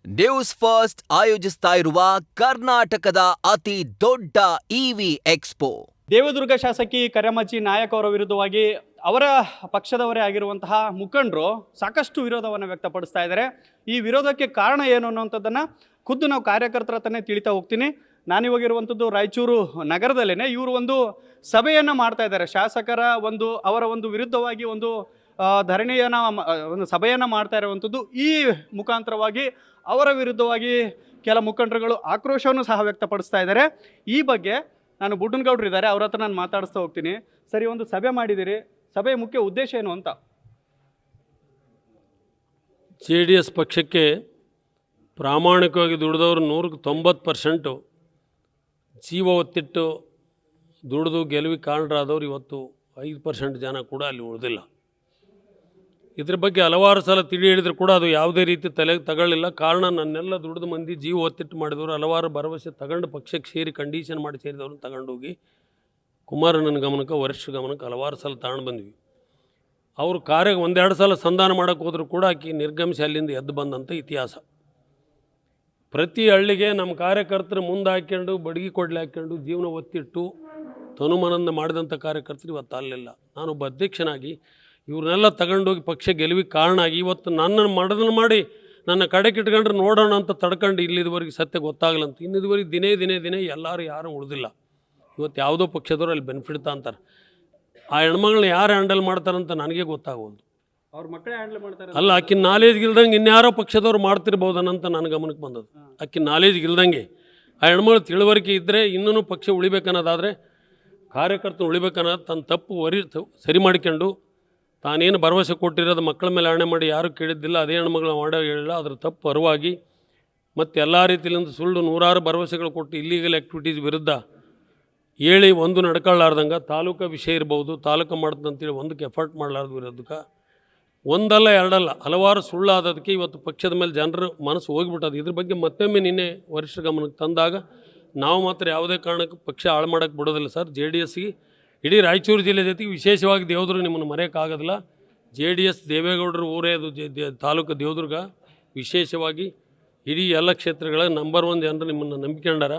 News first ಆಯೋಜಿಸ್ತಾ ಇರುವ ಕರ್ನಾಟಕದ ಅತಿ ದೊಡ್ಡ ಇವಿ ಎಕ್ಸ್ಪೋ. ದೇವದುರ್ಗ ಶಾಸಕಿ ಕರೆಮಚ್ಚಿ ನಾಯಕ್ ಅವರ ವಿರುದ್ಧವಾಗಿ ಅವರ ಪಕ್ಷದವರೇ ಆಗಿರುವಂತಹ ಮುಖಂಡರು ಸಾಕಷ್ಟು ವಿರೋಧವನ್ನು ವ್ಯಕ್ತಪಡಿಸ್ತಾ ಇದ್ದಾರೆ. ಈ ವಿರೋಧಕ್ಕೆ ಕಾರಣ ಏನು ಅನ್ನುವಂಥದ್ದನ್ನು ಖುದ್ದು ನಾವು ಕಾರ್ಯಕರ್ತರ ಹತ್ರನೇ ತಿಳಿತಾ ಹೋಗ್ತೀನಿ. ನಾನಿವಾಗಿರುವಂಥದ್ದು ರಾಯಚೂರು ನಗರದಲ್ಲೇ ಇವರು ಒಂದು ಸಭೆಯನ್ನು ಮಾಡ್ತಾ ಇದ್ದಾರೆ. ಶಾಸಕರ ಅವರ ವಿರುದ್ಧವಾಗಿ ಧರಣಿಯನ್ನು ಒಂದು ಸಭೆಯನ್ನು ಮಾಡ್ತಾ ಇರುವಂಥದ್ದು. ಈ ಮುಖಾಂತರವಾಗಿ ಅವರ ವಿರುದ್ಧವಾಗಿ ಕೆಲ ಮುಖಂಡರುಗಳು ಆಕ್ರೋಶವನ್ನು ಸಹ ವ್ಯಕ್ತಪಡಿಸ್ತಾ ಇದ್ದಾರೆ. ಈ ಬಗ್ಗೆ ನಾನು ಬುಡ್ಡನಗೌಡರು ಇದ್ದಾರೆ, ಅವ್ರ ಹತ್ರ ನಾನು ಮಾತಾಡಿಸ್ತಾ ಹೋಗ್ತೀನಿ. ಸರಿ, ಒಂದು ಸಭೆ ಮಾಡಿದ್ದೀರಿ, ಸಭೆಯ ಮುಖ್ಯ ಉದ್ದೇಶ ಏನು ಅಂತ? JDS ಪಕ್ಷಕ್ಕೆ ಪ್ರಾಮಾಣಿಕವಾಗಿ ದುಡಿದವರು 190% ಜೀವ ಒತ್ತಿಟ್ಟು ದುಡಿದು ಗೆಲುವಿಗೆ ಕಾರಣರಾದವರು ಇವತ್ತು 5% ಜನ ಕೂಡ ಅಲ್ಲಿ ಉಳಿದಿಲ್ಲ. ಇದ್ರ ಬಗ್ಗೆ ಹಲವಾರು ಸಲ ತಿಳಿ ಹೇಳಿದ್ರು ಕೂಡ ಅದು ಯಾವುದೇ ರೀತಿ ತಲೆಗೆ ತಗೊಳ್ಳಿಲ್ಲ. ಕಾರಣ ನನ್ನೆಲ್ಲ ದುಡಿದ ಮಂದಿ ಜೀವ ಒತ್ತಿಟ್ಟು ಮಾಡಿದವರು ಹಲವಾರು ಭರವಸೆ ತಗೊಂಡು ಪಕ್ಷಕ್ಕೆ ಸೇರಿ ಕಂಡೀಷನ್ ಮಾಡಿ ಸೇರಿದವ್ರನ್ನ ತಗೊಂಡೋಗಿ ಕುಮಾರಣ್ಣನ ಗಮನಕ್ಕೆ, ವರಿಷ್ಠರ ಗಮನಕ್ಕೆ ಹಲವಾರು ಸಲ ತಗೊಂಡು ಬಂದ್ವಿ. ಅವರು ಕಾರ್ಯಕ್ಕೆ ಒಂದೆರಡು ಸಲ ಸಂಧಾನ ಮಾಡೋಕ್ಕೆ ಹೋದರೂ ಕೂಡ ಆಕೆ ನಿರ್ಗಮಿಸಿ ಅಲ್ಲಿಂದ ಎದ್ದು ಬಂದಂಥ ಇತಿಹಾಸ. ಪ್ರತಿ ಹಳ್ಳಿಗೆ ನಮ್ಮ ಕಾರ್ಯಕರ್ತರು ಮುಂದೆ ಹಾಕ್ಕೊಂಡು ಬಡಗಿ ಕೊಡ್ಲಿ ಹಾಕ್ಕೊಂಡು ಜೀವನ ಒತ್ತಿಟ್ಟು ತನುಮನಂದ ಮಾಡಿದಂಥ ಕಾರ್ಯಕರ್ತರು ಇವತ್ತು ಅಲ್ಲಿಲ್ಲ. ನಾನೊಬ್ಬ ಅಧ್ಯಕ್ಷನಾಗಿ ಇವ್ರನ್ನೆಲ್ಲ ತಗೊಂಡೋಗಿ ಪಕ್ಷ ಗೆಲುವಿಗೆ ಕಾರಣ ಆಗಿ ಇವತ್ತು ನನ್ನನ್ನು ಮಡದನ್ನು ಮಾಡಿ ನನ್ನ ಕಡೆಗೆ ಇಟ್ಕೊಂಡ್ರೆ ನೋಡೋಣ ಅಂತ ತಡ್ಕೊಂಡು ಇಲ್ಲಿದುವರೆಗೆ ಸತ್ಯ ಗೊತ್ತಾಗಲ್ಲ ಅಂತ. ಇನ್ನಿದುವರೆಗೆ ದಿನೇ ಎಲ್ಲರೂ ಯಾರೂ ಉಳಿದಿಲ್ಲ. ಇವತ್ತು ಯಾವುದೋ ಪಕ್ಷದವರು ಅಲ್ಲಿ ಬೆನಿಫಿಟ್ ಅಂತಾರೆ. ಆ ಹೆಣ್ಮಗಳನ್ನ ಯಾರು ಹ್ಯಾಂಡಲ್ ಮಾಡ್ತಾರಂತ ನನಗೆ ಗೊತ್ತಾಗೋದು. ಅವ್ರ ಮಕ್ಕಳೇ ಹ್ಯಾಂಡಲ್ ಮಾಡ್ತಾರೆ ಅಲ್ಲ, ಆಕಿನ ನಾಲೇಜ್ಗೆ ಇಲ್ದಂಗೆ ಇನ್ಯಾರೋ ಪಕ್ಷದವ್ರು ಮಾಡ್ತಿರ್ಬೋದನಂತ ನನ್ನ ಗಮನಕ್ಕೆ ಬಂದದ್ದು. ಆಕಿನ ನಾಲೇಜ್ಗೆ ಇಲ್ದಂಗೆ ಆ ಹೆಣ್ಮಗಳು ತಿಳುವಳಿಕೆ ಇದ್ದರೆ ಇನ್ನೂ ಪಕ್ಷ ಉಳಿಬೇಕನ್ನೋದಾದರೆ, ಕಾರ್ಯಕರ್ತನ ಉಳಿಬೇಕನ್ನೋದು ತನ್ನ ತಪ್ಪು ಸರಿ ಮಾಡಿಕೊಂಡು ತಾನೇನು ಭರವಸೆ ಕೊಟ್ಟಿರೋದು ಮಕ್ಕಳ ಮೇಲೆ ಹಣೆ ಮಾಡಿ ಯಾರೂ ಕೇಳಿದ್ದಿಲ್ಲ, ಅದೇ ಹೆಣ್ಮಗಳು ಮಾಡೋ ಹೇಳಿಲ್ಲ. ಅದ್ರ ತಪ್ಪು ಅರಿವಾಗಿ ಮತ್ತು ಎಲ್ಲ ರೀತಿಯಿಂದ ಸುಳ್ಳು ನೂರಾರು ಭರವಸೆಗಳು ಕೊಟ್ಟು ಇಲ್ಲೀಗಲ್ ಆ್ಯಕ್ಟಿವಿಟೀಸ್ ವಿರುದ್ಧ ಹೇಳಿ ಒಂದು ನಡ್ಕೊಳ್ಳಾರ್ದಂಗೆ ತಾಲೂಕು ವಿಷಯ ಇರ್ಬೋದು, ತಾಲೂಕು ಮಾಡ್ತಂತೇಳಿ ಒಂದಕ್ಕೆ ಎಫರ್ಟ್ ಮಾಡಲಾರ್ದು ವಿರೋಧಕ್ಕೆ ಒಂದಲ್ಲ ಎರಡಲ್ಲ ಹಲವಾರು ಸುಳ್ಳಾದದಕ್ಕೆ ಇವತ್ತು ಪಕ್ಷದ ಮೇಲೆ ಜನರ ಮನಸ್ಸು ಹೋಗಿಬಿಟ್ಟದು. ಇದ್ರ ಬಗ್ಗೆ ಮತ್ತೊಮ್ಮೆ ನಿನ್ನೆ ವರಿಷ್ಠರ ಗಮನಕ್ಕೆ ತಂದಾಗ ನಾವು ಮಾತ್ರ ಯಾವುದೇ ಕಾರಣಕ್ಕೂ ಪಕ್ಷ ಹಾಳು ಮಾಡೋಕ್ಕೆ ಬಿಡೋದಿಲ್ಲ ಸರ್. JDSಗೆ ಇಡೀ ರಾಯಚೂರು ಜಿಲ್ಲೆ ಜೊತೆಗೆ ವಿಶೇಷವಾಗಿ ದೇವದುರ್ಗ ನಿಮ್ಮನ್ನು ಮರೆಯೋಕ್ಕಾಗೋದಿಲ್ಲ. JDS ದೇವೇಗೌಡರು ಊರೇ ಅದು ತಾಲೂಕು ದೇವದುರ್ಗ. ವಿಶೇಷವಾಗಿ ಇಡೀ ಎಲ್ಲ ಕ್ಷೇತ್ರಗಳ ನಂಬರ್ 1 ಜನರು ನಿಮ್ಮನ್ನು ನಂಬಿಕೊಂಡಾರ.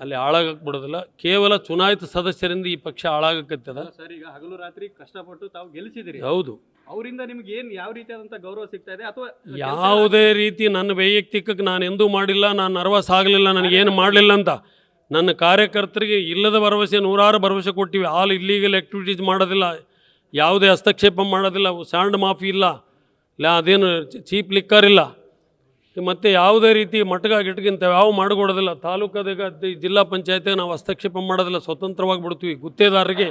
ಅಲ್ಲಿ ಹಾಳಾಗಕ್ಕೆ ಬಿಡೋದಿಲ್ಲ. ಕೇವಲ ಚುನಾಯಿತ ಸದಸ್ಯರಿಂದ ಈ ಪಕ್ಷ ಹಾಳಾಗಕ್ಕತ್ತದ ಸರ್. ಈಗ ಹಗಲು ರಾತ್ರಿ ಕಷ್ಟಪಟ್ಟು ತಾವು ಗೆಲ್ಲಿಸಿದಿರಿ. ಹೌದು. ಅವರಿಂದ ನಿಮ್ಗೆ ಏನು ಯಾವ ರೀತಿಯಾದಂಥ ಗೌರವ ಸಿಗ್ತಾ ಇದೆ ಅಥವಾ ಯಾವುದೇ ರೀತಿ ನನ್ನ ವೈಯಕ್ತಿಕಕ್ಕೆ ನಾನು ಎಂದೂ ಮಾಡಿಲ್ಲ. ನಾನು ನರ್ವಸ್ ಆಗಲಿಲ್ಲ, ನನಗೇನು ಮಾಡಲಿಲ್ಲ ಅಂತ. ನನ್ನ ಕಾರ್ಯಕರ್ತರಿಗೆ ಇಲ್ಲದ ಭರವಸೆ ನೂರಾರು ಭರವಸೆ ಕೊಟ್ಟಿವಿ. ಆಲ್ ಇಲ್ಲೀಗಲ್ ಆ್ಯಕ್ಟಿವಿಟೀಸ್ ಮಾಡೋದಿಲ್ಲ, ಯಾವುದೇ ಹಸ್ತಕ್ಷೇಪ ಮಾಡೋದಿಲ್ಲ, ಸ್ಯಾಂಡ್ ಮಾಫಿ ಇಲ್ಲ, ಅದೇನು ಚೀಪ್ ಲಿಕ್ಕರ್ ಇಲ್ಲ, ಮತ್ತು ಯಾವುದೇ ರೀತಿ ಮಟ್ಗ ಗಿಟ್ಗಿಂತ ಯಾವ ಮಾಡಿಕೊಡೋದಿಲ್ಲ. ತಾಲೂಕದಾಗ ಜಿಲ್ಲಾ ಪಂಚಾಯತಿಗೆ ನಾವು ಹಸ್ತಕ್ಷೇಪ ಮಾಡೋದಿಲ್ಲ, ಸ್ವತಂತ್ರವಾಗಿ ಬಿಡ್ತೀವಿ. ಗುತ್ತೇದಾರರಿಗೆ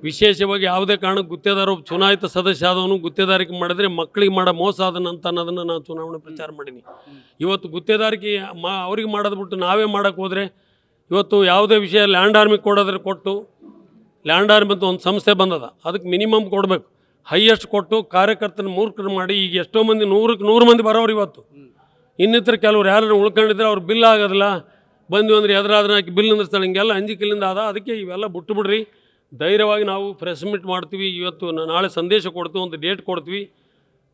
ವಿಶೇಷವಾಗಿ ಯಾವುದೇ ಕಾರಣಕ್ಕೆ ಗುತ್ತೇದಾರ ಚುನಾಯಿತ ಸದಸ್ಯ ಆದವನು ಗುತ್ತೇದಾರಿಕೆ ಮಾಡಿದ್ರೆ ಮಕ್ಕಳಿಗೆ ಮಾಡೋ ಮೋಸ ಅದನ್ನಂತ ಅನ್ನೋದನ್ನು ನಾನು ಚುನಾವಣೆ ಪ್ರಚಾರ ಮಾಡೀನಿ. ಇವತ್ತು ಗುತ್ತೇದಾರಿಕೆ ಅವ್ರಿಗೆ ಮಾಡೋದು ಬಿಟ್ಟು ನಾವೇ ಮಾಡೋಕ್ಕೆ ಹೋದರೆ ಇವತ್ತು ಯಾವುದೇ ವಿಷಯ ಲ್ಯಾಂಡ್ ಆರ್ಮಿಗೆ ಕೊಡೋದ್ರೆ ಕೊಟ್ಟು, ಲ್ಯಾಂಡ್ ಆರ್ಮಿ ಅಂತ ಒಂದು ಸಂಸ್ಥೆ ಬಂದದ, ಅದಕ್ಕೆ ಮಿನಿಮಮ್ ಕೊಡಬೇಕು. ಹೈಯೆಸ್ಟ್ ಕೊಟ್ಟು ಕಾರ್ಯಕರ್ತನ ಮೂರ್ಖರು ಮಾಡಿ ಈಗ ಎಷ್ಟೋ ಮಂದಿ 100ಕ್ಕೆ 100 ಮಂದಿ ಬರೋರು. ಇವತ್ತು ಇನ್ನಿತರ ಕೆಲವ್ರು ಯಾರು ಉಳ್ಕೊಂಡಿದ್ರೆ ಅವ್ರು ಬಿಲ್ ಆಗೋದಿಲ್ಲ, ಬಂದು ಅಂದರೆ ಎದುರಾದ್ರೆ ಹಾಕಿ ಬಿಲ್ ನಿಂದಿರ್ತಾಳೆ. ಹಿಂಗೆಲ್ಲ ಅಂಜಿಕೆಲಿಂದ ಆದ. ಅದಕ್ಕೆ ಇವೆಲ್ಲ ಬಿಟ್ಟು ಬಿಡ್ರಿ, ಧೈರ್ಯವಾಗಿ ನಾವು ಪ್ರೆಸ್ ಮೀಟ್ ಮಾಡ್ತೀವಿ. ಇವತ್ತು ನಾಳೆ ಸಂದೇಶ ಕೊಡ್ತೀವಿ, ಒಂದು ಡೇಟ್ ಕೊಡ್ತೀವಿ.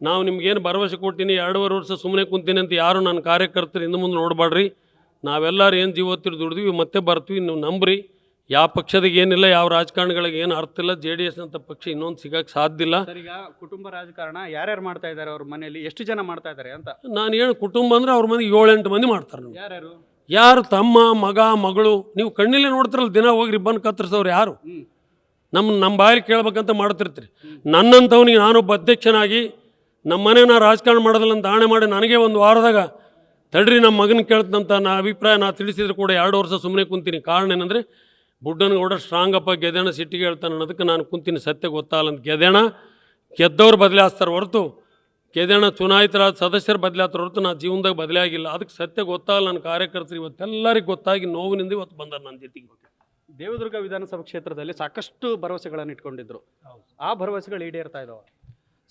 ನಾವು ನಿಮ್ಗೇನು ಭರವಸೆ ಕೊಡ್ತೀನಿ 2.5 ವರ್ಷ ಸುಮ್ಮನೆ ಕುಂತೀನಿ ಅಂತ ಯಾರು ನನ್ನ ಕಾರ್ಯಕರ್ತರು ಹಿಂದೆ ಮುಂದೆ ನೋಡಬೇಡ್ರಿ. ನಾವೆಲ್ಲರೂ ಏನು ಜೀವತ್ತಿರು ದುಡಿದ್ವಿ ಮತ್ತೆ ಬರ್ತೀವಿ, ನೀವು ನಂಬ್ರಿ. ಯಾವ ಪಕ್ಷದಾಗ ಏನಿಲ್ಲ, ಯಾವ ರಾಜಕಾರಣಿಗಳಿಗೆ ಏನು ಅರ್ಥ ಇಲ್ಲ. JDS ಅಂತ ಪಕ್ಷ ಇನ್ನೊಂದು ಸಿಗಕ್ಕೆ ಸಾಧ್ಯ ಇಲ್ಲ. ಈಗ ಕುಟುಂಬ ರಾಜಕಾರಣ ಯಾರ್ಯಾರು ಮಾಡ್ತಾ ಇದ್ದಾರೆ, ಅವ್ರ ಮನೆಯಲ್ಲಿ ಎಷ್ಟು ಜನ ಮಾಡ್ತಾ ಇದ್ದಾರೆ ಅಂತ? ನಾನು ಏನು ಕುಟುಂಬ ಅಂದರೆ ಅವ್ರ ಮನೆಗೆ 7-8 ಮಂದಿ ಮಾಡ್ತಾರೆ. ಯಾರು ತಮ್ಮ, ಮಗ, ಮಗಳು, ನೀವು ಕಣ್ಣಿಲ್ಲೇ ನೋಡ್ತಿರಲ್ಲ, ದಿನ ಹೋಗಿ ರಿಬ್ಬನ್ ಕತ್ತರಿಸೋರು ಯಾರು? ನಮ್ಮ ಬಾಯಲ್ಲಿ ಕೇಳ್ಬೇಕಂತ ಮಾಡ್ತಿರ್ತೀರಿ. ನನ್ನಂಥವ್ನಿಗೆ ನಾನೊಬ್ಬ ಅಧ್ಯಕ್ಷನಾಗಿ ನಮ್ಮ ಮನೆ ರಾಜಕಾರಣ ಮಾಡೋದಿಲ್ಲ ಅಂತ ಆಣೆ ಮಾಡಿ ನನಗೆ ಒಂದು ವಾರದಾಗ ತಡ್ರಿ ನಮ್ಮ ಮಗನ ಕೇಳ್ತಂತ ಅಭಿಪ್ರಾಯ ನಾ ತಿಳಿಸಿದ್ರು ಕೂಡ 2 ವರ್ಷ ಸುಮ್ಮನೆ ಕುಂತೀನಿ. ಕಾರಣ ಏನಂದರೆ ಬುಡ್ಡನಗೌಡ ಸ್ಟ್ರಾಂಗಪ್ಪ, ಗೆದೇಣ ಸಿಟ್ಟಿಗೆ ಹೇಳ್ತಾನೆ ಅನ್ನೋದಕ್ಕೆ ನಾನು ಕುಂತೀನಿ. ಸತ್ಯ ಗೊತ್ತಾಗಲ್ಲ ಅಂತ. ಗೆದ್ದವ್ರು ಬದಲಾಯಿಸ್ತಾರೆ ಹೊರತು ಗೆದೇಣ ಚುನಾಯಿತರಾದ ಸದಸ್ಯರು ಬದಲಾಗ್ತಾರೆ ಹೊರತು ನಾ ಜೀವನದಾಗ ಬದಲಾಗಿಲ್ಲ. ಅದಕ್ಕೆ ಸತ್ಯ ಗೊತ್ತಾಗಲ್ಲ. ನನ್ನ ಕಾರ್ಯಕರ್ತರು ಇವತ್ತೆಲ್ಲರಿಗೂ ಗೊತ್ತಾಗಿ ನೋವಿನಿಂದ ಇವತ್ತು ಬಂದಾರೆ ನನ್ನ ಜೊತೆಗೆ. ದೇವದುರ್ಗ ವಿಧಾನಸಭಾ ಕ್ಷೇತ್ರದಲ್ಲಿ ಸಾಕಷ್ಟು ಭರವಸೆಗಳನ್ನು ಇಟ್ಕೊಂಡಿದ್ರು. ಆ ಭರವಸೆಗಳು ಈಡೇರ್ತಾ ಇದ್ದಾವೆ?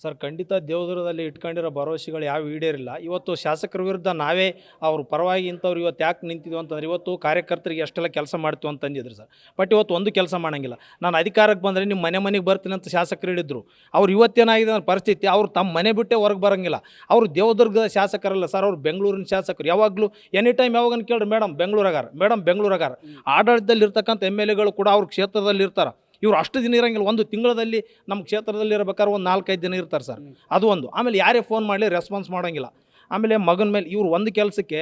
ಸರ್ ಖಂಡಿತ ದೇವದುರ್ಗದಲ್ಲಿ ಇಟ್ಕೊಂಡಿರೋ ಭರವಸೆಗಳು ಯಾವ ಈಡೇರಿಲ್ಲ. ಇವತ್ತು ಶಾಸಕರ ವಿರುದ್ಧ ನಾವೇ ಅವ್ರ ಪರವಾಗಿ ಇಂಥವ್ರು ಇವತ್ತು ಯಾಕೆ ನಿಂತಿದ್ವು ಅಂತಂದ್ರೆ, ಇವತ್ತು ಕಾರ್ಯಕರ್ತರಿಗೆ ಎಷ್ಟೆಲ್ಲ ಕೆಲಸ ಮಾಡ್ತೀವಿ ಅಂತ ಅಂದಿದ್ರು ಸರ್. ಬಟ್ ಇವತ್ತು ಒಂದು ಕೆಲಸ ಮಾಡೋಂಗಿಲ್ಲ. ನಾನು ಅಧಿಕಾರಕ್ಕೆ ಬಂದರೆ ನಿಮ್ಮ ಮನೆಗೆ ಬರ್ತೀನಿ ಅಂತ ಶಾಸಕರು ಹೇಳಿದ್ರು. ಅವ್ರು ಇವತ್ತೇನಾಗಿದೆ ಅನ್ನೋ ಪರಿಸ್ಥಿತಿ, ಅವ್ರು ತಮ್ಮ ಮನೆ ಬಿಟ್ಟೇ ಹೊರಗೆ ಬರೋಂಗಿಲ್ಲ. ಅವರು ದೇವದುರ್ಗದ ಶಾಸಕರಲ್ಲ ಸರ್, ಅವ್ರು ಬೆಂಗಳೂರಿನ ಶಾಸಕರು. ಯಾವಾಗಲೂ ಎನಿ ಟೈಮ್ ಯಾವಾಗನ್ನು ಕೇಳ್ರಿ ಮೇಡಮ್ ಬೆಂಗಳೂರಾಗಾರ ಆಡಳಿತದಲ್ಲಿ ಇರ್ತಕ್ಕಂಥ MLAಗಳು ಕೂಡ ಅವ್ರ ಕ್ಷೇತ್ರದಲ್ಲಿ ಇರ್ತಾರೆ. ಇವ್ರು ಅಷ್ಟು ದಿನ ಇರೋಂಗಿಲ್ಲ, ಒಂದು ತಿಂಗಳಲ್ಲಿ ನಮ್ಮ ಕ್ಷೇತ್ರದಲ್ಲಿ ಇರಬೇಕಾದ್ರೆ ಒಂದು 4-5 ದಿನ ಇರ್ತಾರೆ ಸರ್. ಅದು ಒಂದು. ಆಮೇಲೆ ಯಾರೇ ಫೋನ್ ಮಾಡಲಿ ರೆಸ್ಪಾನ್ಸ್ ಮಾಡೋಂಗಿಲ್ಲ. ಆಮೇಲೆ ಮಗನ ಮೇಲೆ ಇವ್ರು ಒಂದು ಕೆಲಸಕ್ಕೆ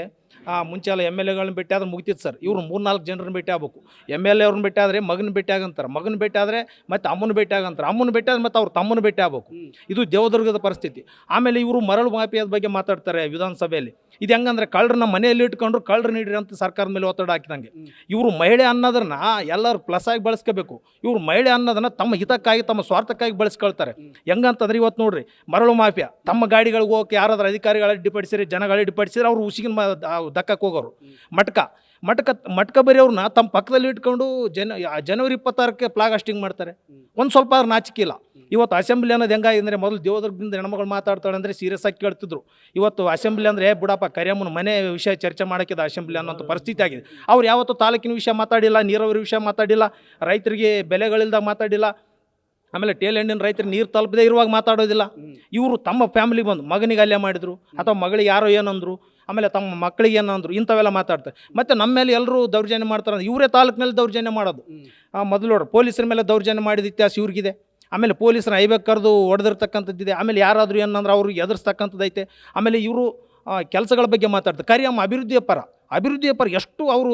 ಮುಂಚೆ ಎಲ್ಲ MLAಗಳನ್ನ ಭೇಟಿ ಆದ್ರೆ ಮುಗ್ತಿತ್ತು ಸರ್. ಇವರು 3-4 ಜನರನ್ನ ಭೇಟಿ ಆಗ್ಬೇಕು. MLA ಅವ್ರನ್ನ ಭೇಟಿ ಆದರೆ ಮಗನ ಭೇಟಿ ಆಗಂತಾರೆ, ಮಗನ ಭೇಟಿ ಆದರೆ ಮತ್ತು ಅಮ್ಮನ ಭೇಟಿ ಆಗಂತಾರೆ, ಅಮ್ಮನ ಭೇಟಿ ಆದ್ರೆ ಮತ್ತು ಅವ್ರ ತಮ್ಮನ ಭೇಟಿ ಆಗ್ಬೇಕು. ಇದು ದೇವದುರ್ಗದ ಪರಿಸ್ಥಿತಿ. ಆಮೇಲೆ ಇವರು ಮರಳು ಮಾಫಿಯಾದ ಬಗ್ಗೆ ಮಾತಾಡ್ತಾರೆ ವಿಧಾನಸಭೆಯಲ್ಲಿ. ಇದು ಹೆಂಗಂದ್ರೆ ಕಳ್ಳರನ್ನ ಮನೆಯಲ್ಲಿ ಇಟ್ಕೊಂಡ್ರು ಕಳ್ಳರು ನೀಡ್ರಿ ಅಂತ ಸರ್ಕಾರದ ಮೇಲೆ ಒತ್ತಡ ಹಾಕಿದಂಗೆ. ಇವರು ಮಹಿಳೆ ಅನ್ನೋದನ್ನ ಎಲ್ಲರೂ ಪ್ಲಸ್ ಆಗಿ ಬಳಸ್ಕೋಬೇಕು. ಇವರು ಮಹಿಳೆ ಅನ್ನೋದನ್ನ ತಮ್ಮ ಹಿತಕ್ಕಾಗಿ ತಮ್ಮ ಸ್ವಾರ್ಥಕ್ಕಾಗಿ ಬಳಸ್ಕೊಳ್ತಾರೆ. ಹೆಂಗಂತಂದ್ರೆ ಇವತ್ತು ನೋಡ್ರಿ, ಮರಳು ಮಾಫಿಯಾ ತಮ್ಮ ಗಾಡಿಗಳಿಗೆ ಹೋಗಕ್ಕೆ ಯಾರಾದ್ರೂ ಅಧಿಕಾರಿಗಳು ಅಡ್ಡಿಪಡಿಸಿರಿ, ಜನಗಳು ಅಡ್ಡಿಪಡಿಸಿದ್ರೆ ಅವ್ರು ಉಸಿಗಿನ ದಕ್ಕಕ್ಕೆ ಹೋಗೋರು. ಮಟ್ಕ ಬರೆಯವ್ರನ್ನ ತಮ್ಮ ಪಕ್ಕದಲ್ಲಿ ಇಟ್ಕೊಂಡು ಜನವರಿ 26ಕ್ಕೆ ಫ್ಲಾಗ್ ಮಾಡ್ತಾರೆ. ಒಂದು ಸ್ವಲ್ಪ ಆದ್ರೂ ನಾಚಿಕಿಲ್ಲ. ಇವತ್ತು ಅಸೆಂಬ್ಲಿ ಅನ್ನೋದು ಹೆಂಗಾಗಿದೆ, ಮೊದಲು ದೇವದುರ್ಗದಿಂದ ಹೆಣ್ಮಗಳು ಮಾತಾಡ್ತಾಳೆ ಅಂದರೆ ಸೀರಿಯಸ್ ಆಗಿ ಕೇಳ್ತಿದ್ರು. ಇವತ್ತು ಅಸೆಂಬ್ಲಿ ಅಂದರೆ ಬುಡಪ್ಪ ಕರಿಯಮ್ಮನ ಮನೆ ವಿಷಯ ಚರ್ಚೆ ಮಾಡೋಕ್ಕಿದೆ ಅಸೆಂಬ್ಲಿ ಅನ್ನೋಂಥ ಪರಿಸ್ಥಿತಿ ಆಗಿದೆ. ಅವ್ರು ಯಾವತ್ತೂ ತಾಲೂಕಿನ ವಿಷಯ ಮಾತಾಡಿಲ್ಲ, ನೀರಾವರಿ ವಿಷಯ ಮಾತಾಡಿಲ್ಲ, ರೈತರಿಗೆ ಬೆಲೆಗಳಿಲ್ದಾಗ ಮಾತಾಡಿಲ್ಲ, ಆಮೇಲೆ ಟೇಲ್ ಎಂಡಿನ ರೈತರಿಗೆ ನೀರು ತಲುಪದೇ ಇರುವಾಗ ಮಾತಾಡೋದಿಲ್ಲ. ಇವರು ತಮ್ಮ ಫ್ಯಾಮಿಲಿ ಬಂದು ಮಗನಿಗೆ ಅಲ್ಲೇ ಮಾಡಿದ್ರು ಅಥವಾ ಮಗಳಿಗೆ ಯಾರೋ ಏನಂದ್ರು, ಆಮೇಲೆ ತಮ್ಮ ಮಕ್ಕಳಿಗೆ ಏನಂದ್ರು, ಇಂಥವೆಲ್ಲ ಮಾತಾಡ್ತಾರೆ. ಮತ್ತು ನಮ್ಮ ಮೇಲೆ ಎಲ್ಲರೂ ದೌರ್ಜನ್ಯ ಮಾಡ್ತಾರೆ. ಇವರೇ ತಾಲೂಕಿನಲ್ಲಿ ದೌರ್ಜನ್ಯ ಮಾಡೋದು. ಮೊದಲು ನೋಡ್ರಿ, ಪೊಲೀಸರ ಮೇಲೆ ದೌರ್ಜನ್ಯ ಮಾಡಿದ ಇತಿಹಾಸ ಇವ್ರಿಗಿದೆ. ಆಮೇಲೆ ಪೊಲೀಸರ ಐಬೇಕು ಕರೆದು ಹೊಡೆದಿರ್ತಕ್ಕಂಥದ್ದಿದೆ. ಆಮೇಲೆ ಯಾರಾದರೂ ಏನಂದ್ರೆ ಅವ್ರಿಗೆ ಎದುರಿಸ್ತಕ್ಕಂಥದ್ದೈತೆ. ಆಮೇಲೆ ಇವರು ಕೆಲಸಗಳ ಬಗ್ಗೆ ಮಾತಾಡ್ತಾರೆ. ಕರಿಯಮ್ಮ ಅಭಿವೃದ್ಧಿಯ ಪರ ಎಷ್ಟು ಅವರು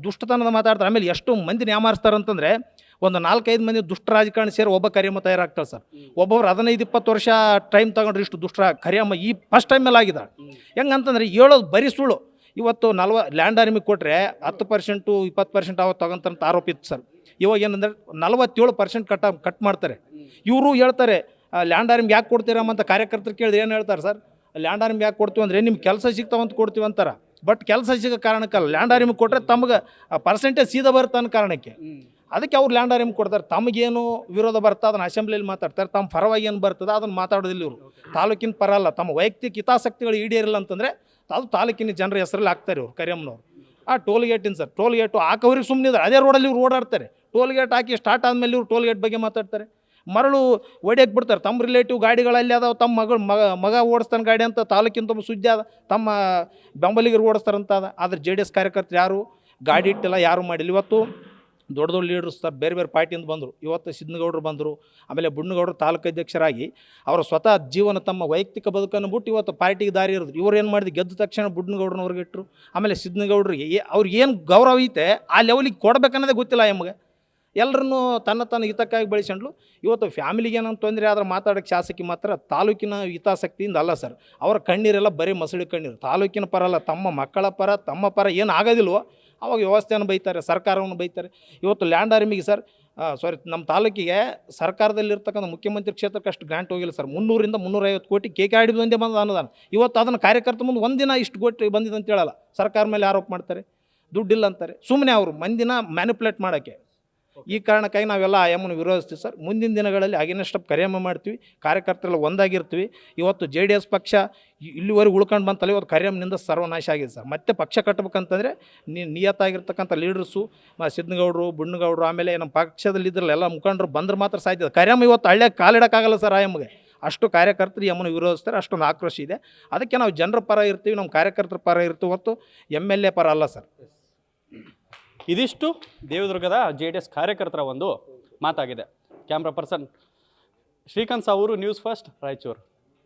ದುಷ್ಟತನದ ಮಾತಾಡ್ತಾರೆ. ಆಮೇಲೆ ಎಷ್ಟು ಮಂದಿನ ಯಾಮಾರಿಸ್ತಾರೆ ಅಂತಂದರೆ, ಒಂದು 4-5 ಮಂದಿ ದುಷ್ಟ ರಾಜಕಾರಣ ಸೇರಿ ಒಬ್ಬ ಕರಿಯಮ್ಮ ತಯಾರಾಗ್ತಾಳೆ ಸರ್. ಒಬ್ಬೊಬ್ರು 15-20 ವರ್ಷ ಟೈಮ್ ತಗೊಂಡ್ರೆ ಇಷ್ಟು ದುಷ್ಟ ಕರಿಯಮ್ಮ ಈ ಫಸ್ಟ್ ಟೈಮ್ ಮೇಲೆ ಆಗಿದ್ದಾಳೆ. ಹೆಂಗಂತಂದ್ರೆ ಹೇಳೋದು ಬರೀ ಸುಳ್ಳು. ಇವತ್ತು ಲ್ಯಾಂಡ್ ಆರ್ಮಿಗೆ ಕೊಟ್ಟರೆ 10% 20% ಅವತ್ತು ತಗೊಂತಂತ ಆರೋಪ ಇತ್ತು ಸರ್. ಇವಾಗ ಏನಂದ್ರೆ 47% ಕಟ್ ಮಾಡ್ತಾರೆ. ಇವರು ಹೇಳ್ತಾರೆ ಲ್ಯಾಂಡ್ ಆರ್ಮಿಗೆ ಯಾಕೆ ಕೊಡ್ತೀರಮ್ಮ ಅಂತ ಕಾರ್ಯಕರ್ತರು ಕೇಳಿದ್ರೆ ಏನು ಹೇಳ್ತಾರೆ ಸರ್, ಲ್ಯಾಂಡ್ ಆರ್ಮಿಗೆ ಯಾಕೆ ಕೊಡ್ತೀವಿ ಅಂದರೆ ನಿಮ್ಗೆ ಕೆಲಸ ಸಿಗ್ತಾವಂತ ಕೊಡ್ತೀವಿ ಅಂತಾರೆ. ಬಟ್ ಕೆಲಸ ಸಿಗೋ ಕಾರಣಕ್ಕಲ್ಲ, ಲ್ಯಾಂಡ್ ಆರ್ಮಿಗೆ ಕೊಟ್ಟರೆ ತಮಗೆ ಪರ್ಸೆಂಟೇಜ್ ಸೀದಾ ಬರುತ್ತೆ ಅನ್ನೋ ಕಾರಣಕ್ಕೆ ಅದಕ್ಕೆ ಅವ್ರು ಲ್ಯಾಂಡ್ ಆರ್ಮಿಗೆ ಕೊಡ್ತಾರೆ. ತಮಗೇನು ವಿರೋಧ ಬರ್ತದೆ ಅದನ್ನು ಅಸೆಂಬ್ಲಿಯಲ್ಲಿ ಮಾತಾಡ್ತಾರೆ, ತಮ್ಮ ಪರವಾಗಿ ಏನು ಬರ್ತದೆ ಅದನ್ನು ಮಾತಾಡೋದಿಲ್ಲ. ಇವರು ತಾಲೂಕಿನ ಪರ ಅಲ್ಲ, ತಮ್ಮ ವೈಯಕ್ತಿಕ ಹಿತಾಸಕ್ತಿಗಳು ಈಡೇರಿಲ್ಲ ಅಂತಂದರೆ ಅದು ತಾಲೂಕಿನ ಜನರ ಹೆಸರಲ್ಲಿ ಹಾಕ್ತಾರೆ ಇವರು ಕರಿಯಮ್ಮನವ್ರು. ಟೋಲ್ ಗೇಟಿನ ಸರ್, ಟೋಲ್ ಗೇಟು ಹಾಕೋರಿಗೆ ಸುಮ್ಮನಿದ್ದಾರೆ, ಅದೇ ರೋಡಲ್ಲಿ ಇವ್ರು ಓಡಾಡ್ತಾರೆ. ಟೋಲ್ ಗೇಟ್ ಹಾಕಿ ಸ್ಟಾರ್ಟ್ ಆದಮೇಲೆ ಇವ್ರು ಟೋಲ್ ಗೇಟ್ ಬಗ್ಗೆ ಮಾತಾಡ್ತಾರೆ. ಮರಳು ಹೊಡಿಯಕ್ಕೆ ಬಿಡ್ತಾರೆ. ತಮ್ಮ ರಿಲೇಟಿವ್ ಗಾಡಿಗಳಲ್ಲಿ ಅದಾವ, ತಮ್ಮ ಮಗ ಓಡಿಸ್ತಾನೆ ಗಾಡಿ ಅಂತ ತಾಲೂಕಿನ ತುಂಬ ಸುದ್ದಿ ಅದ, ತಮ್ಮ ಬೆಂಬಲಿಗರು ಓಡಿಸ್ತಾರಂತ ಅದ. ಆದರೆ JDS ಕಾರ್ಯಕರ್ತರು ಯಾರು ಗಾಡಿ ಇಟ್ಟಿಲ್ಲ, ಯಾರು ಮಾಡಿಲ್ಲ. ಇವತ್ತು ದೊಡ್ಡ ಲೀಡರ್ಸ್ ಸರ್ ಬೇರೆ ಬೇರೆ ಪಾರ್ಟಿಯಿಂದ ಬಂದರು. ಇವತ್ತು ಸಿದ್ದನಗೌಡರು ಬಂದರು, ಆಮೇಲೆ ಬುಡ್ನಗೌಡರು ತಾಲೂಕು ಅಧ್ಯಕ್ಷರಾಗಿ ಅವರ ಸ್ವತಃ ಜೀವನ ತಮ್ಮ ವೈಯಕ್ತಿಕ ಬದುಕನ್ನು ಬಿಟ್ಟು ಇವತ್ತು ಪಾರ್ಟಿಗೆ ದಾರಿ ಇರೋದು. ಇವ್ರು ಏನು ಮಾಡಿದ್ರು, ಗೆದ್ದ ತಕ್ಷಣ ಬುಡ್ನಗೌಡರನ್ನ ಹೊರಗಿಟ್ರು. ಆಮೇಲೆ ಸಿದ್ದನಗೌಡರಿಗೆ ಅವ್ರಿಗೆ ಏನು ಗೌರವ ಐತೆ ಆ ಲೆವೆಲಿಗೆ ಕೊಡ್ಬೇಕನ್ನೋದೇ ಗೊತ್ತಿಲ್ಲ ಎಮ್ಮಗೆ. ಎಲ್ಲರನ್ನೂ ತನ್ನ ಹಿತಕ್ಕಾಗಿ ಬೆಳೆಸ್ಕೊಂಡ್ಲು. ಇವತ್ತು ಫ್ಯಾಮಿಲಿಗೆ ಏನಂತ ತೊಂದರೆ ಆದ್ರೆ ಮಾತಾಡೋಕ್ಕೆ ಶಾಸಕಿ ಮಾತ್ರ ತಾಲೂಕಿನ ಹಿತಾಸಕ್ತಿಯಿಂದ ಅಲ್ಲ ಸರ್. ಅವರ ಕಣ್ಣೀರೆಲ್ಲ ಬರೀ ಮಸಳಿ ಕಣ್ಣೀರು. ತಾಲೂಕಿನ ಪರ ಅಲ್ಲ, ತಮ್ಮ ಮಕ್ಕಳ ಪರ, ತಮ್ಮ ಪರ ಏನು ಆಗೋದಿಲ್ವೋ ಅವಾಗ ವ್ಯವಸ್ಥೆಯನ್ನು ಬೈತಾರೆ, ಸರ್ಕಾರವನ್ನು ಬೈತಾರೆ. ಇವತ್ತು ಲ್ಯಾಂಡ್ ಆರ್ಮಿಗೆ ಸರ್ ನಮ್ಮ ತಾಲೂಕಿಗೆ ಸರ್ಕಾರದಲ್ಲಿರ್ತಕ್ಕಂಥ ಮುಖ್ಯಮಂತ್ರಿ ಕ್ಷೇತ್ರಕ್ಕೆ ಅಷ್ಟು ಗ್ರಾಂಟ್ ಹೋಗಿಲ್ಲ ಸರ್. 300-350 ಕೋಟಿ KKRD ಒಂದೇ ಬಂದ ಅನುದಾನ. ಇವತ್ತು ಅದನ್ನು ಕಾರ್ಯಕರ್ತ ಮುಂದೆ ಒಂದಿನ ಇಷ್ಟು ಕೋಟಿ ಬಂದಿದೆ ಅಂತ ಹೇಳಲ್ಲ, ಸರ್ಕಾರ ಮೇಲೆ ಆರೋಪ ಮಾಡ್ತಾರೆ, ದುಡ್ಡಿಲ್ಲ ಅಂತಾರೆ. ಸುಮ್ಮನೆ ಅವರು ಮಂದಿನ ಮ್ಯಾನಿಪುಲೇಟ್ ಮಾಡೋಕ್ಕೆ. ಈ ಕಾರಣಕ್ಕಾಗಿ ನಾವೆಲ್ಲ ಆಯಮ್ಮನ್ನು ವಿರೋಧಿಸ್ತೀವಿ ಸರ್. ಮುಂದಿನ ದಿನಗಳಲ್ಲಿ ಅಗೇನೆಸ್ಟ್ ಆಫ್ ಕರಿಯಮ್ಮ ಮಾಡ್ತೀವಿ, ಕಾರ್ಯಕರ್ತರೆಲ್ಲ ಒಂದಾಗಿರ್ತೀವಿ. ಇವತ್ತು JDS ಪಕ್ಷ ಇಲ್ಲಿವರೆಗೆ ಉಳ್ಕೊಂಡು ಬಂತಲ್ಲ, ಇವತ್ತು ಕರಿಯಮ್ಮನಿಂದ ಸರ್ವನಾಶ ಆಗಿದೆ ಸರ್. ಮತ್ತೆ ಪಕ್ಷ ಕಟ್ಟಬೇಕಂತಂದರೆ ನಿಯತ್ತಾಗಿರ್ತಕ್ಕಂಥ ಲೀಡರ್ಸು ಸಿದ್ದನಗೌಡರು, ಬುಡ್ನಗೌಡರು, ಆಮೇಲೆ ನಮ್ಮ ಪಕ್ಷದಲ್ಲಿದ್ರಲ್ಲ ಎಲ್ಲ ಮುಖಂಡರು ಬಂದ್ರೆ ಮಾತ್ರ ಸಾಧ್ಯ. ಕರಿಯಮ್ಮ ಇವತ್ತು ಹಳ್ಳಿಯಾಗ ಕಾಲಿಡೋಕ್ಕಾಗಲ್ಲ ಸರ್. ಆಯಮ್ಮಗೆ ಅಷ್ಟು ಕಾರ್ಯಕರ್ತರು ಈ ಅಮ್ಮನ ವಿರೋಧಿಸ್ತಾರೆ, ಅಷ್ಟೊಂದು ಆಕ್ರೋಶ ಇದೆ. ಅದಕ್ಕೆ ನಾವು ಜನರ ಪರ ಇರ್ತೀವಿ, ನಮ್ಮ ಕಾರ್ಯಕರ್ತರ ಪರ ಇರ್ತೀವಿ, ಹೊತ್ತು MLA ಪರ ಅಲ್ಲ ಸರ್. ಇದಿಷ್ಟು ದೇವದುರ್ಗದ JDS ಕಾರ್ಯಕರ್ತರ ಒಂದು ಮಾತಾಗಿದೆ. Camera person Srikanth Savuru, news first, Raichur.